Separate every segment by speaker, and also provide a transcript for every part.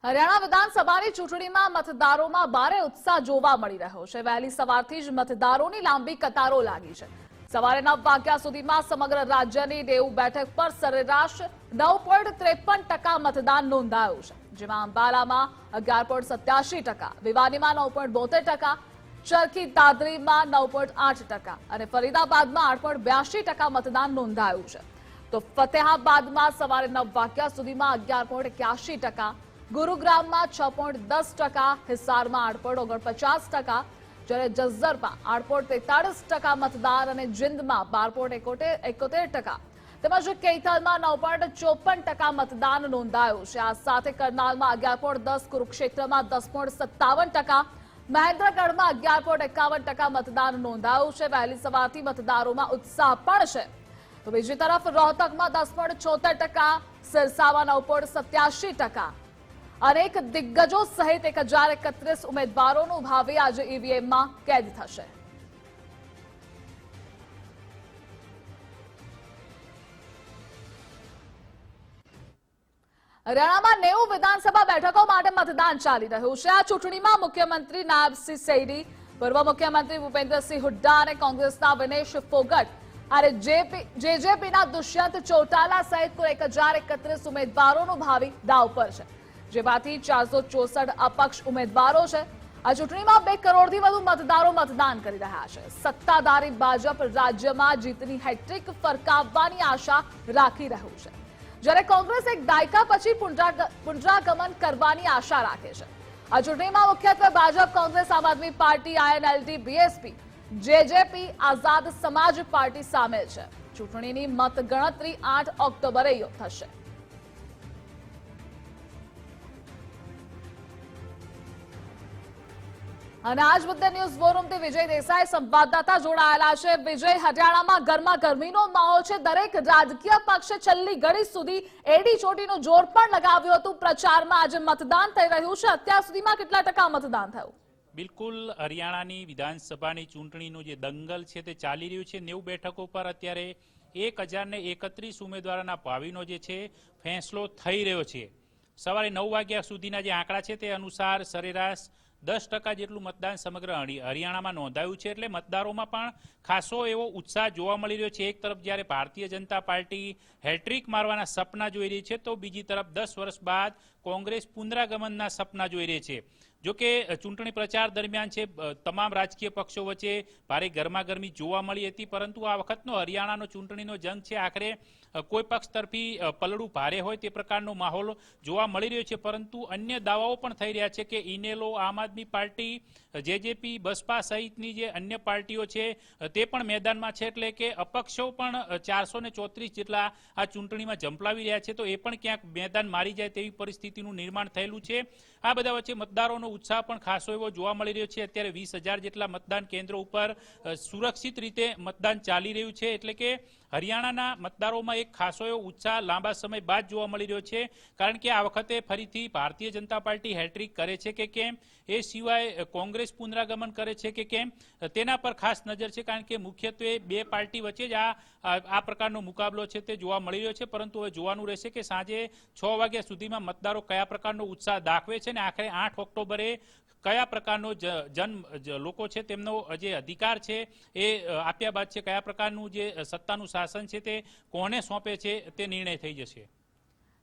Speaker 1: હરિયાણા વિધાનસભાની ચૂંટણીમાં મતદારોમાં ભારે ઉત્સાહ જોવા મળી રહ્યો છે। વહેલી સવારથી જ મતદારોની લાંબી કતારો લાગી છે। સવારે 9 વાગ્યા સુધીમાં સમગ્ર રાજ્યની 90 બેઠક પર સરેરાશ 9.53% મતદાન નોંધાયું છે, જેમાં અંબાલામાં 11.87%, ભિવાનીમાં 9.72%, ચરખી દાદરીમાં 9.8% અને ફરીદાબાદમાં 8.82% મતદાન નોંધાયું છે। તો ફતેહાબાદમાં સવારે 9 વાગ્યા સુધીમાં 11.81%, ગુરુગ્રામમાં 6.10%, હિસારમાં 8.49%, જ્યારે જઝ્જરમાં 8.43% મતદાન અને જીંદમાં 12.71%, તેમજ કૈથલમાં 9.54% મતદાન નોંધાયું છે। આ સાથે કરનાલમાં 11.10%, કુરુક્ષેત્રમાં 10.57%, મહેન્દ્રગઢમાં 11.51% મતદાન નોંધાયું છે। વહેલી સવારથી મતદારોમાં ઉત્સાહ પણ છે। તો બીજી તરફ રોહતકમાં 10.76%, સિરસામાં 9.87%, અનેક દિગ્ગજો સહિત 1031 ઉમેદવારોનું ભાવિ આજે ઈવીએમમાં કેદ થશે। હરિયાણામાં 90 વિધાનસભા બેઠકો માટે મતદાન ચાલી રહ્યું છે। આ ચૂંટણીમાં મુખ્યમંત્રી નાયબસિંહ સૈની, પૂર્વ મુખ્યમંત્રી ભૂપેન્દ્રસિંહ હુડ્ડા અને કોંગ્રેસના વિનેશ ફોગટ અને જેજેપીના દુષ્યંત ચૌટાલા સહિત કુલ 1031 ઉમેદવારોનું ભાવિ દાવ પર છે, જેમાંથી 464 અપક્ષ ઉમેદવારો છે। આ ચૂંટણીમાં 2 કરોડથી વધુ મતદારો મતદાન કરી રહ્યા છે। સત્તાધારી ભાજપ રાજ્યમાં જીતની હેટ્રિક ફરકાવવાની આશા રાખી રહ્યું છે, જ્યારે કોંગ્રેસ એક દાયકા પછી પુનરાગમન કરવાની આશા રાખે છે। આ ચૂંટણીમાં મુખ્યત્વે ભાજપ, કોંગ્રેસ, આમ આદમી પાર્ટી, INLD, BSP, જેજેપી, આઝાદ સમાજ પાર્ટી સામેલ છે। ચૂંટણીની મતગણતરી 8 ઓક્ટોબરે થશે। અને આજ મુદ્દે ન્યૂઝ વોરૂમથી વિજય દેસાઈ સંવાદદાતા જોડાયેલા છે। વિજય, હરિયાણામાં ગરમાગરમીનો માહોલ છે। દરેક રાજકીય પક્ષે છેલ્લી ઘડી સુધી એડી ચોટીનું જોર પણ લગાવ્યું હતું પ્રચારમાં। આજે મતદાન થઈ રહ્યું છે। અત્યાર સુધીમાં કેટલા ટકા મતદાન થયું?
Speaker 2: બિલકુલ, હરિયાણાની વિધાનસભાની ચૂંટણીનું જે દંગલ છે તે ચાલી રહ્યું છે। 90 બેઠકો પર અત્યારે 1031 ઉમેદવારોના ભાવિનો જે છે ફેંસલો થઈ રહ્યો છે। સવારે 9 વાગ્યા સુધીના જે આંકડા છે તે અનુસાર સરેરાશ 10% જેટલું મતદાન સમગ્ર હરિયાણામાં નોંધાયું છે। એટલે મતદારોમાં પણ ખાસો એવો ઉત્સાહ જોવા મળી રહ્યો છે। એક તરફ જ્યારે ભારતીય જનતા પાર્ટી હેટ્રિક મારવાના સપના જોઈ રહી છે, તો બીજી તરફ 10 વર્ષ બાદ કોંગ્રેસ પુનરાગમનના સપના જોઈ રહી છે। જોકે ચૂંટણી પ્રચાર દરમિયાન છે તમામ રાજકીય પક્ષો વચ્ચે ભારે ગરમાગરમી જોવા મળી હતી, પરંતુ આ વખતનો હરિયાણાનો ચૂંટણીનો જંગ છે આખરે કોઈ પક્ષ તરફી પલડું ભારે હોય તે પ્રકારનો માહોલ જોવા મળી રહ્યો છે। પરંતુ અન્ય દાવાઓ પણ થઈ રહ્યા છે કે ઇનેલો, આમ આદમી પાર્ટી, જેજેપી, બસપા સહિતની જે અન્ય પાર્ટીઓ છે તે પણ મેદાનમાં છે। એટલે કે અપક્ષો પણ 434 જેટલા આ ચૂંટણીમાં ઝંપલાવી રહ્યા છે, તો એ પણ ક્યાંક મેદાન મારી જાય તેવી પરિસ્થિતિનું નિર્માણ થયેલું છે। આ બધા વચ્ચે મતદારોનો ઉત્સાહ પણ ખાસો એવો જોવા મળી રહ્યો છે। અત્યારે 20,000 જેટલા મતદાન કેન્દ્રો ઉપર સુરક્ષિત રીતે મતદાન ચાલી રહ્યું છે। એટલે કે હરિયાણાના મતદારોમાં એક ખાસો એવો ઉત્સાહ લાંબા સમય બાદ જોવા મળી રહ્યો છે, કારણ કે આ વખતે ફરીથી ભારતીય જનતા પાર્ટી હેટ્રિક કરે છે કે કેમ, એ સિવાય કોંગ્રેસ પુનરાગમન કરે છે કે કેમ, તેના પર ખાસ નજર છે, કારણ કે મુખ્યત્વે 2 પાર્ટી વચ્ચે જ આ પ્રકારનો મુકાબલો છે તે જોવા મળી રહ્યો છે। પરંતુ હવે જોવાનું રહેશે કે સાંજે 6 વાગ્યા સુધીમાં મતદારો કયા પ્રકારનો ઉત્સાહ દાખવે છે, ને આખરે 8 ઓક્ટોબરે કયા પ્રકારનો લોકો છે તેમનો જે અધિકાર છે એ આપ્યા બાદ છે કયા પ્રકારનું જે સત્તાનું શાસન છે તે કોને સોંપે છે તે નિર્ણય થઈ જશે।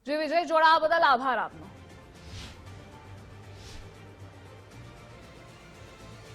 Speaker 1: જી વિજય, જોડાવા બદલ આભાર આપનો।